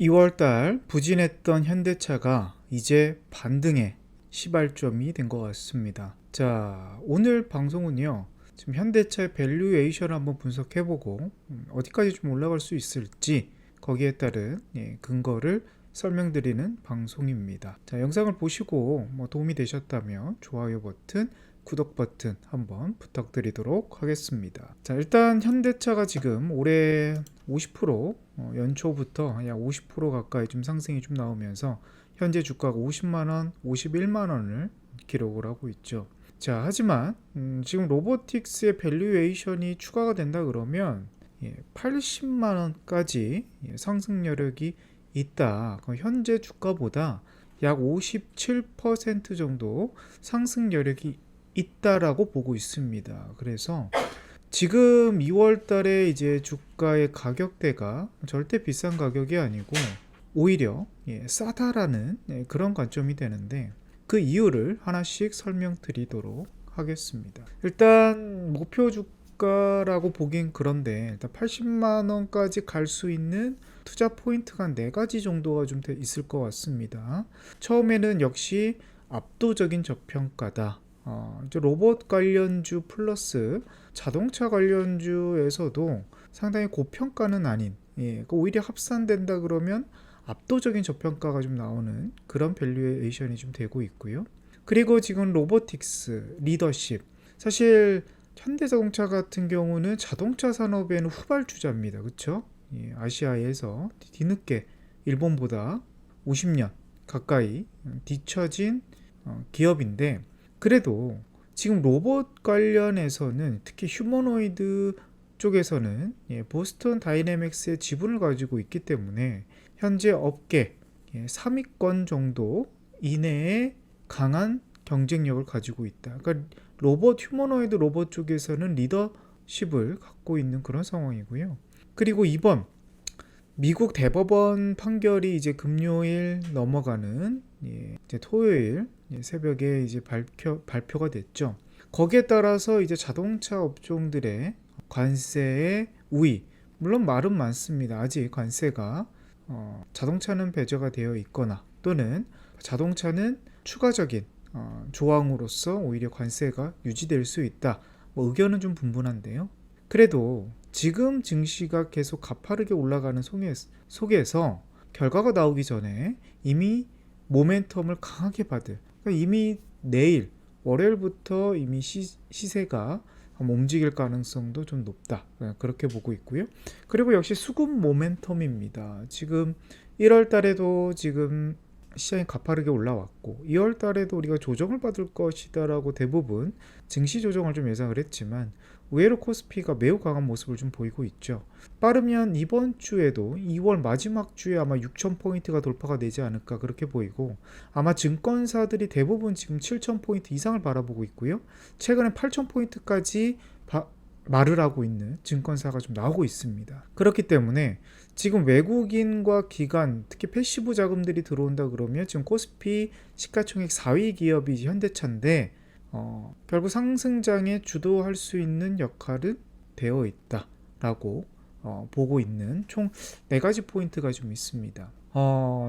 2월달 부진했던 현대차가 이제 반등의 시발점이 된 것 같습니다. 자, 오늘 방송은요, 지금 현대차의 밸류에이션을 한번 분석해보고 어디까지 좀 올라갈 수 있을지 거기에 따른 근거를 설명드리는 방송입니다. 자, 영상을 보시고 도움이 되셨다면 좋아요 버튼, 구독 버튼 한번 부탁드리도록 하겠습니다. 자, 일단 현대차가 지금 올해 50% 연초부터 약 50% 가까이 좀 상승이 좀 나오면서 현재 주가가 50만원, 51만원을 기록을 하고 있죠. 자, 하지만 지금 로보틱스의 밸류에이션이 추가가 된다 그러면 80만원까지 상승 여력이 있다. 현재 주가보다 약 57% 정도 상승 여력이 있다라고 보고 있습니다. 그래서 지금 2월 달에 이제 주가의 가격대가 절대 비싼 가격이 아니고 오히려 싸다라는 그런 관점이 되는데, 그 이유를 하나씩 설명드리도록 하겠습니다. 일단 목표 주가라고 보긴 그런데 일단 80만 원까지 갈 수 있는 투자 포인트가 4가지 정도가 좀 있을 것 같습니다. 처음에는 역시 압도적인 저평가다. 이제 로봇 관련주 플러스 자동차 관련주에서도 상당히 고평가는 아닌, 오히려 합산된다 그러면 압도적인 저평가가 좀 나오는 그런 밸류에이션이 좀 되고 있고요. 그리고 지금 로보틱스, 리더십, 사실 현대자동차 같은 경우는 자동차 산업에는 후발주자입니다. 그렇죠? 아시아에서 뒤늦게 일본보다 50년 가까이 뒤처진 기업인데, 그래도 지금 로봇 관련해서는 특히 휴머노이드 쪽에서는 보스턴 다이내믹스의 지분을 가지고 있기 때문에 현재 업계 3위권 정도 이내에 강한 경쟁력을 가지고 있다. 그러니까 휴머노이드 로봇 쪽에서는 리더십을 갖고 있는 그런 상황이고요. 그리고 이번 미국 대법원 판결이 이제 금요일 넘어가는 이제 토요일 새벽에 이제 발표가 됐죠. 거기에 따라서 이제 자동차 업종들의 관세의 우위, 물론 말은 많습니다. 아직 관세가 자동차는 배제가 되어 있거나 또는 자동차는 추가적인 조항으로서 오히려 관세가 유지될 수 있다. 의견은 좀 분분한데요. 그래도 지금 증시가 계속 가파르게 올라가는 속에서 결과가 나오기 전에 이미 모멘텀을 강하게 받을, 그러니까 이미 내일 월요일부터 이미 시세가 움직일 가능성도 좀 높다, 그렇게 보고 있고요. 그리고 역시 수급 모멘텀입니다. 지금 1월 달에도 지금 시장이 가파르게 올라왔고 2월 달에도 우리가 조정을 받을 것이다라고 대부분 증시 조정을 좀 예상을 했지만 의외로 코스피가 매우 강한 모습을 좀 보이고 있죠. 빠르면 이번 주에도 2월 마지막 주에 아마 6,000포인트가 돌파가 되지 않을까 그렇게 보이고, 아마 증권사들이 대부분 지금 7,000포인트 이상을 바라보고 있고요. 최근에 8,000포인트까지 말을 하고 있는 증권사가 좀 나오고 있습니다. 그렇기 때문에 지금 외국인과 기관, 특히 패시브 자금들이 들어온다 그러면 지금 코스피 시가총액 4위 기업이 현대차인데 결국 상승장에 주도할 수 있는 역할은 되어 있다라고 보고 있는 총 4가지 포인트가 좀 있습니다.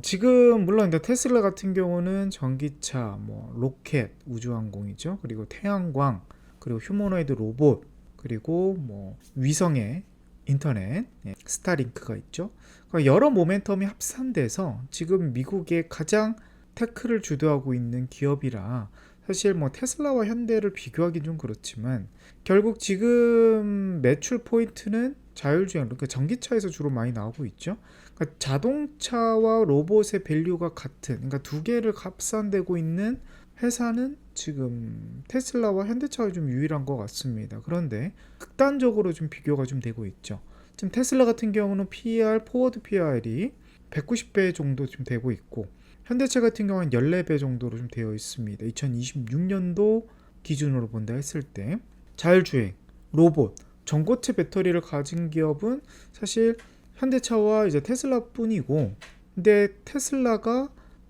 지금 물론 테슬라 같은 경우는 전기차, 로켓, 우주항공이죠. 그리고 태양광, 그리고 휴머노이드 로봇, 그리고 위성의 인터넷, 스타링크가 있죠. 그러니까 여러 모멘텀이 합산돼서 지금 미국의 가장 테크를 주도하고 있는 기업이라, 사실 테슬라와 현대를 비교하기 좀 그렇지만 결국 지금 매출 포인트는 자율주행, 그러니까 전기차에서 주로 많이 나오고 있죠. 그러니까 자동차와 로봇의 밸류가 같은, 그러니까 두 개를 합산되고 있는 회사는 지금 테슬라와 현대차가 좀 유일한 것 같습니다. 그런데 극단적으로 좀 비교가 좀 되고 있죠. 지금 테슬라 같은 경우는 PER, 포워드 PER이 190배 정도 좀 되고 있고, 현대차 같은 경우는 14배 정도로 좀 되어 있습니다. 2026년도 기준으로 본다 했을 때 자율주행, 로봇, 전고체 배터리를 가진 기업은 사실 현대차와 이제 테슬라뿐이고, 근데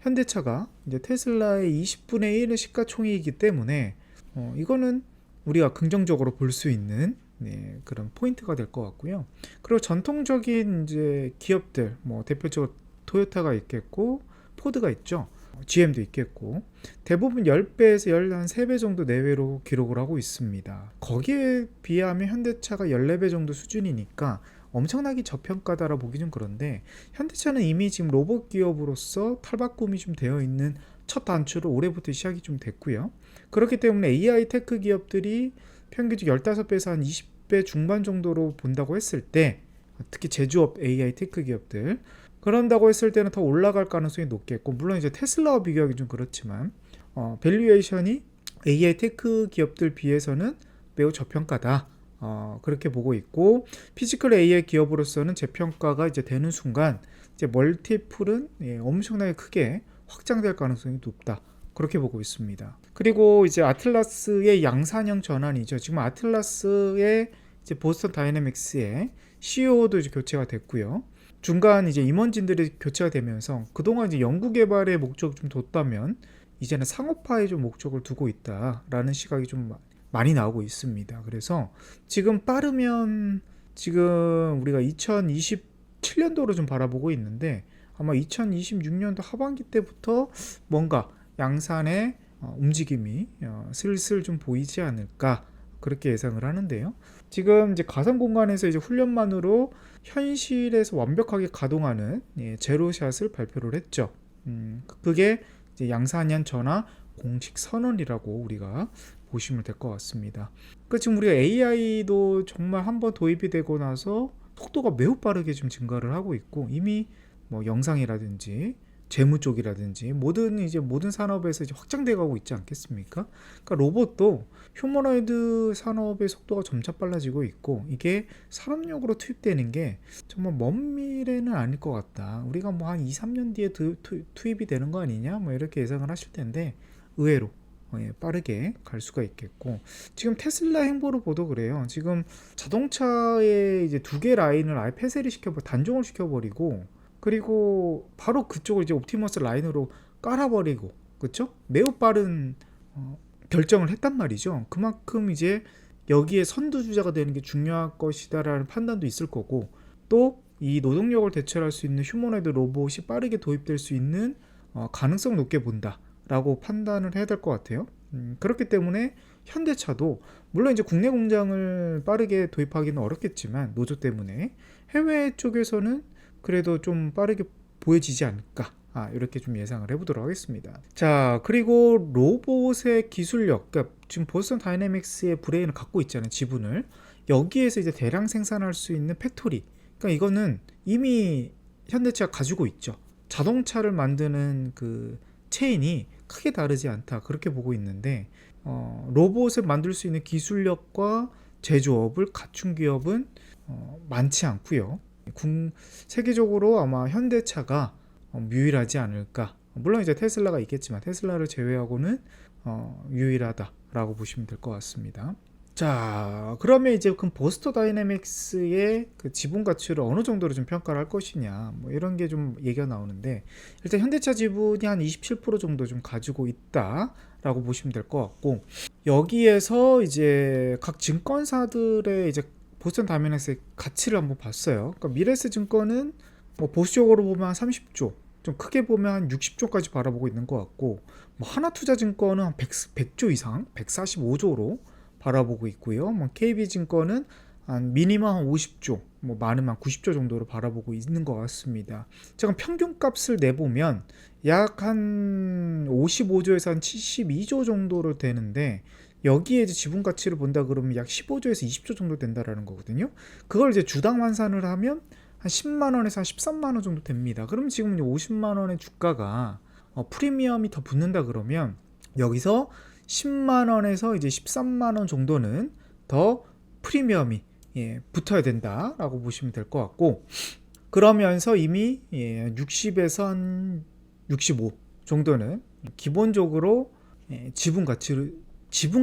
현대차가 이제 테슬라의 20분의 1의 시가총액이기 때문에 이거는 우리가 긍정적으로 볼 수 있는 그런 포인트가 될 것 같고요. 그리고 전통적인 이제 기업들, 대표적으로 토요타가 있겠고 포드가 있죠. GM도 있겠고 대부분 10배에서 13배 정도 내외로 기록을 하고 있습니다. 거기에 비하면 현대차가 14배 정도 수준이니까 엄청나게 저평가다라 보기 좀 그런데 현대차는 이미 지금 로봇 기업으로서 탈바꿈이 좀 되어 있는 첫 단추를 올해부터 시작이 좀 됐고요. 그렇기 때문에 AI 테크 기업들이 평균적 15배에서 한 20배 중반 정도로 본다고 했을 때 특히 제조업 AI 테크 기업들 그런다고 했을 때는 더 올라갈 가능성이 높겠고 물론 이제 테슬라와 비교하기 좀 그렇지만 밸류에이션이 AI 테크 기업들 비해서는 매우 저평가다. 그렇게 보고 있고 피지컬 AI 기업으로서는 재평가가 이제 되는 순간 이제 멀티플은 엄청나게 크게 확장될 가능성이 높다. 그렇게 보고 있습니다. 그리고 이제 아틀라스의 양산형 전환이죠. 지금 아틀라스의 이제 보스턴 다이내믹스의 CEO도 이제 교체가 됐고요. 중간 이제 임원진들이 교체가 되면서 그동안 이제 연구 개발의 목적을 좀 뒀다면 이제는 상업화에 좀 목적을 두고 있다라는 시각이 좀 많이 나오고 있습니다. 그래서 지금 빠르면 지금 우리가 2027년도로 좀 바라보고 있는데 아마 2026년도 하반기 때부터 뭔가 양산의 움직임이 슬슬 좀 보이지 않을까 그렇게 예상을 하는데요. 지금 이제 가상 공간에서 이제 훈련만으로 현실에서 완벽하게 가동하는 제로샷을 발표를 했죠. 그게 이제 양산형 전화 공식 선언이라고 우리가 보시면 될 것 같습니다. 그러니까 지금 우리가 AI도 정말 한번 도입이 되고 나서 속도가 매우 빠르게 좀 증가를 하고 있고 이미 뭐 영상이라든지 재무 쪽이라든지 모든 산업에서 이제 확장돼 가고 있지 않겠습니까? 그러니까 로봇도 휴머노이드 산업의 속도가 점차 빨라지고 있고 이게 산업용으로 투입되는 게 정말 먼 미래는 아닐 것 같다. 우리가 뭐 한 2, 3년 뒤에 투입이 되는 거 아니냐? 뭐 이렇게 예상을 하실 텐데 의외로 빠르게 갈 수가 있겠고 지금 테슬라 행보를 보도 그래요. 지금 자동차에 이제 2개 라인을 아예 폐쇄를 단종을 시켜버리고 그리고 바로 그쪽을 이제 옵티머스 라인으로 깔아버리고 그렇죠? 매우 빠른 결정을 했단 말이죠. 그만큼 이제 여기에 선두주자가 되는 게 중요할 것이다라는 판단도 있을 거고 또 이 노동력을 대체할 수 있는 휴머노이드 로봇이 빠르게 도입될 수 있는 가능성을 높게 본다라고 판단을 해야 될 것 같아요. 그렇기 때문에 현대차도 물론 이제 국내 공장을 빠르게 도입하기는 어렵겠지만 노조 때문에 해외 쪽에서는 그래도 좀 빠르게 보여지지 않을까 이렇게 좀 예상을 해보도록 하겠습니다. 자 그리고 로봇의 기술력 그러니까 지금 보스턴 다이내믹스의 브레인을 갖고 있잖아요. 지분을 여기에서 이제 대량 생산할 수 있는 팩토리 그러니까 이거는 이미 현대차가 가지고 있죠. 자동차를 만드는 그 체인이 크게 다르지 않다 그렇게 보고 있는데 로봇을 만들 수 있는 기술력과 제조업을 갖춘 기업은 많지 않고요. 세계적으로 아마 현대차가 유일하지 않을까. 물론 이제 테슬라가 있겠지만 테슬라를 제외하고는 유일하다라고 보시면 될 것 같습니다. 자, 그러면 이제 그럼 보스턴 다이내믹스의 그 지분 가치를 어느 정도로 좀 평가를 할 것이냐, 뭐 이런 게 좀 얘기가 나오는데 일단 현대차 지분이 한 27% 정도 좀 가지고 있다라고 보시면 될 것 같고 여기에서 이제 각 증권사들의 이제 보스턴 다이내믹스의 가치를 한번 봤어요. 그러니까 미래에셋 증권은 뭐 보수적으로 보면 한 30조, 좀 크게 보면 한 60조까지 바라보고 있는 것 같고 뭐 하나투자증권은 한 100조 이상, 145조로 바라보고 있고요. 뭐 KB증권은 한 미니멈 한 50조, 뭐 많으면 90조 정도로 바라보고 있는 것 같습니다. 제가 평균값을 내보면 약 한 55조에서 한 72조 정도로 되는데 여기에 이제 지분 가치를 본다 그러면 약 15조에서 20조 정도 된다라는 거거든요. 그걸 이제 주당 환산을 하면 한 10만 원에서 한 13만 원 정도 됩니다. 그럼 지금 50만 원의 주가가 프리미엄이 더 붙는다 그러면 여기서 10만 원에서 이제 13만 원 정도는 더 프리미엄이 붙어야 된다라고 보시면 될 것 같고 그러면서 이미 60에서 한 65 정도는 기본적으로 지분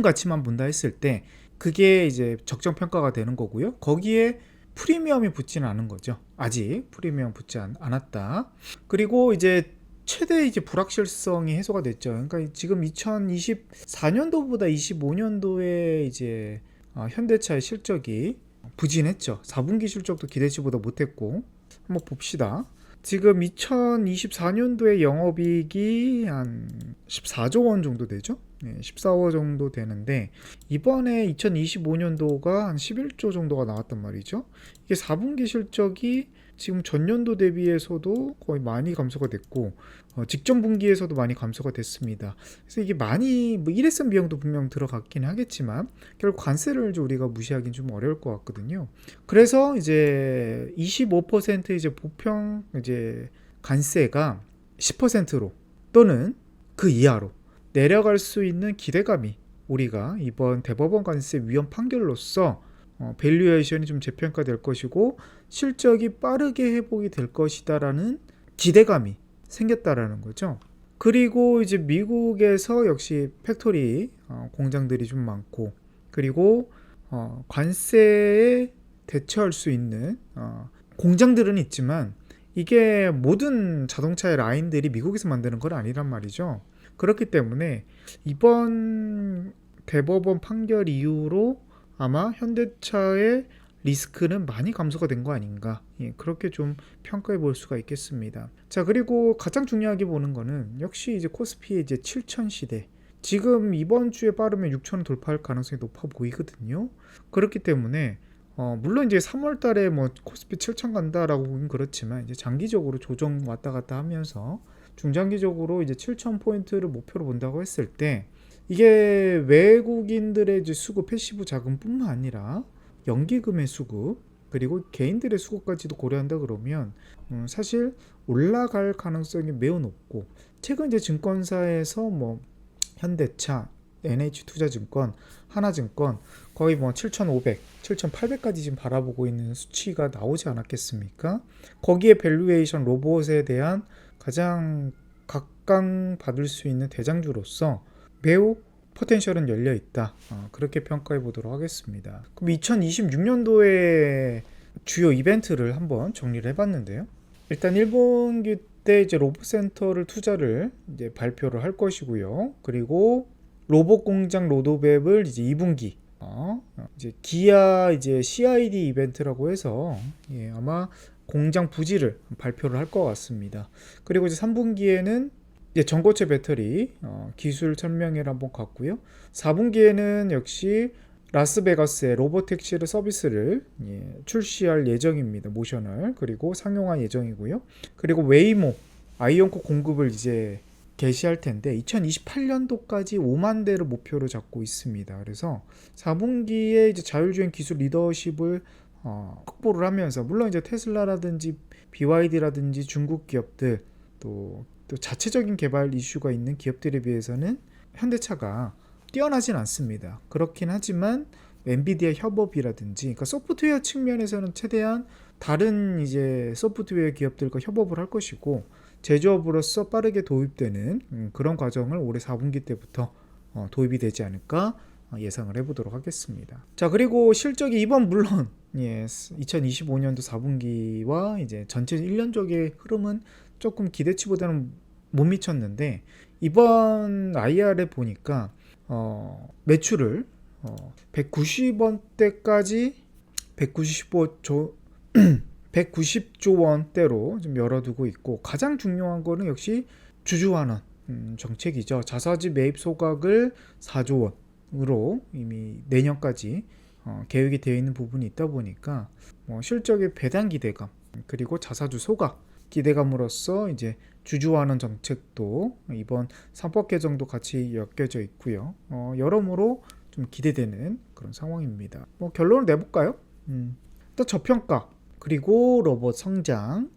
가치만 본다 했을 때 그게 이제 적정 평가가 되는 거고요. 거기에 프리미엄이 붙지는 않은 거죠. 아직 프리미엄 붙지 않았다. 그리고 이제 최대 이제 불확실성이 해소가 됐죠. 그러니까 지금 2024년도보다 25년도에 이제 현대차의 실적이 부진했죠. 4분기 실적도 기대치보다 못했고 한번 봅시다. 지금 2024년도에 영업이익이 한 14조 원 정도 되죠? 네, 14호 정도 되는데 이번에 2025년도가 한 11조 정도가 나왔단 말이죠. 이게 4분기 실적이 지금 전년도 대비해서도 거의 많이 감소가 됐고 직전 분기에서도 많이 감소가 됐습니다. 그래서 이게 많이 뭐 일회성 비용도 분명 들어갔긴 하겠지만 결국 관세를 이제 우리가 무시하기는 좀 어려울 것 같거든요. 그래서 이제 25% 이제 보편 이제 관세가 10%로 또는 그 이하로 내려갈 수 있는 기대감이 우리가 이번 대법원 관세 위헌 판결로서 밸류에이션이 좀 재평가될 것이고 실적이 빠르게 회복이 될 것이다라는 기대감이 생겼다라는 거죠. 그리고 이제 미국에서 역시 팩토리 공장들이 좀 많고 그리고 관세에 대처할 수 있는 공장들은 있지만 이게 모든 자동차의 라인들이 미국에서 만드는 건 아니란 말이죠. 그렇기 때문에 이번 대법원 판결 이후로 아마 현대차의 리스크는 많이 감소가 된 거 아닌가, 그렇게 좀 평가해 볼 수가 있겠습니다. 자, 그리고 가장 중요하게 보는 거는 역시 이제 코스피의 이제 7천 시대, 지금 이번 주에 빠르면 6천을 돌파할 가능성이 높아 보이거든요. 그렇기 때문에 물론 이제 3월 달에 뭐 코스피 7천 간다라고 보긴 그렇지만 이제 장기적으로 조정 왔다 갔다 하면서 중장기적으로 이제 7천 포인트를 목표로 본다고 했을 때 이게 외국인들의 이제 수급 패시브 자금뿐만 아니라 연기금의 수급 그리고 개인들의 수급까지도 고려한다 그러면 사실 올라갈 가능성이 매우 높고 최근 이제 증권사에서 뭐 현대차, NH투자증권, 하나증권 거의 뭐 7,500, 7,800까지 지금 바라보고 있는 수치가 나오지 않았겠습니까? 거기에 밸류에이션 로봇에 대한 가장 각광받을 수 있는 대장주로서 매우 포텐셜은 열려 있다. 그렇게 평가해 보도록 하겠습니다. 그럼 2026년도에 주요 이벤트를 한번 정리를 해봤는데요. 일단 1분기 때 이제 로봇센터를 투자를 이제 발표를 할 것이고요. 그리고 로봇 공장 로드맵을 이제 2분기 이제 기아 이제 CID 이벤트라고 해서 아마 공장 부지를 발표를 할 것 같습니다. 그리고 이제 3분기에는 이제 전고체 배터리 기술 설명회를 한번 갔고요. 4분기에는 역시 라스베가스의 로보택시 서비스를 출시할 예정입니다. 모셔널 그리고 상용화 예정이고요. 그리고 웨이모 아이온코 공급을 이제 개시할 텐데 2028년도까지 5만 대를 목표로 잡고 있습니다. 그래서 4분기에 이제 자율주행 기술 리더십을 확보를 하면서 물론 이제 테슬라라든지 BYD라든지 중국 기업들 또 자체적인 개발 이슈가 있는 기업들에 비해서는 현대차가 뛰어나진 않습니다. 그렇긴 하지만 엔비디아 협업이라든지 그러니까 소프트웨어 측면에서는 최대한 다른 이제 소프트웨어 기업들과 협업을 할 것이고 제조업으로서 빠르게 도입되는 그런 과정을 올해 4분기 때부터 도입이 되지 않을까 예상을 해보도록 하겠습니다. 자, 그리고 실적이 이번 물론 2025년도 4분기와 이제 전체 1년적의 흐름은 조금 기대치보다는 못 미쳤는데 이번 IR에 보니까 매출을 190원대까지 190조 원대로 좀 열어두고 있고 가장 중요한 거는 역시 주주환원 정책이죠. 자사주 매입 소각을 4조 원으로 이미 내년까지 계획이 되어 있는 부분이 있다 보니까 실적의 배당 기대감 그리고 자사주 소각 기대감으로써 이제 주주환원 정책도 이번 3법 개정도 같이 엮여져 있고요. 여러모로 좀 기대되는 그런 상황입니다. 결론을 내볼까요? 일단 저평가 그리고 로봇 성장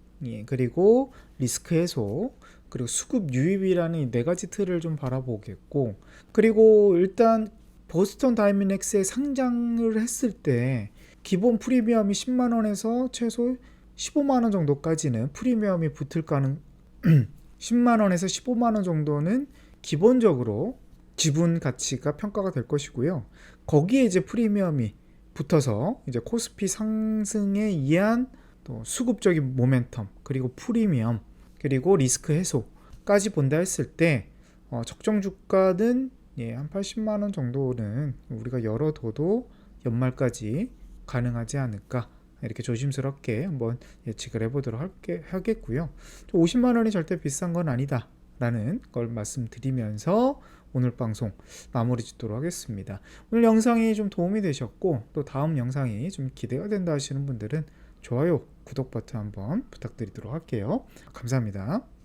그리고 리스크 해소 그리고 수급 유입이라는 이 네 가지 틀을 좀 바라보겠고 그리고 일단 보스턴 다이내믹스의 상장을 했을 때 기본 프리미엄이 10만원에서 최소 15만원 정도까지는 프리미엄이 붙을 가능 10만원에서 15만원 정도는 기본적으로 지분 가치가 평가가 될 것이고요. 거기에 이제 프리미엄이 붙어서 이제 코스피 상승에 의한 또 수급적인 모멘텀 그리고 프리미엄 그리고 리스크 해소까지 본다 했을 때 적정 주가는 한 80만원 정도는 우리가 열어둬도 연말까지 가능하지 않을까 이렇게 조심스럽게 한번 예측을 해보도록 하겠고요. 50만 원이 절대 비싼 건 아니다 라는 걸 말씀드리면서 오늘 방송 마무리 짓도록 하겠습니다. 오늘 영상이 좀 도움이 되셨고 또 다음 영상이 좀 기대가 된다 하시는 분들은 좋아요, 구독 버튼 한번 부탁드리도록 할게요. 감사합니다.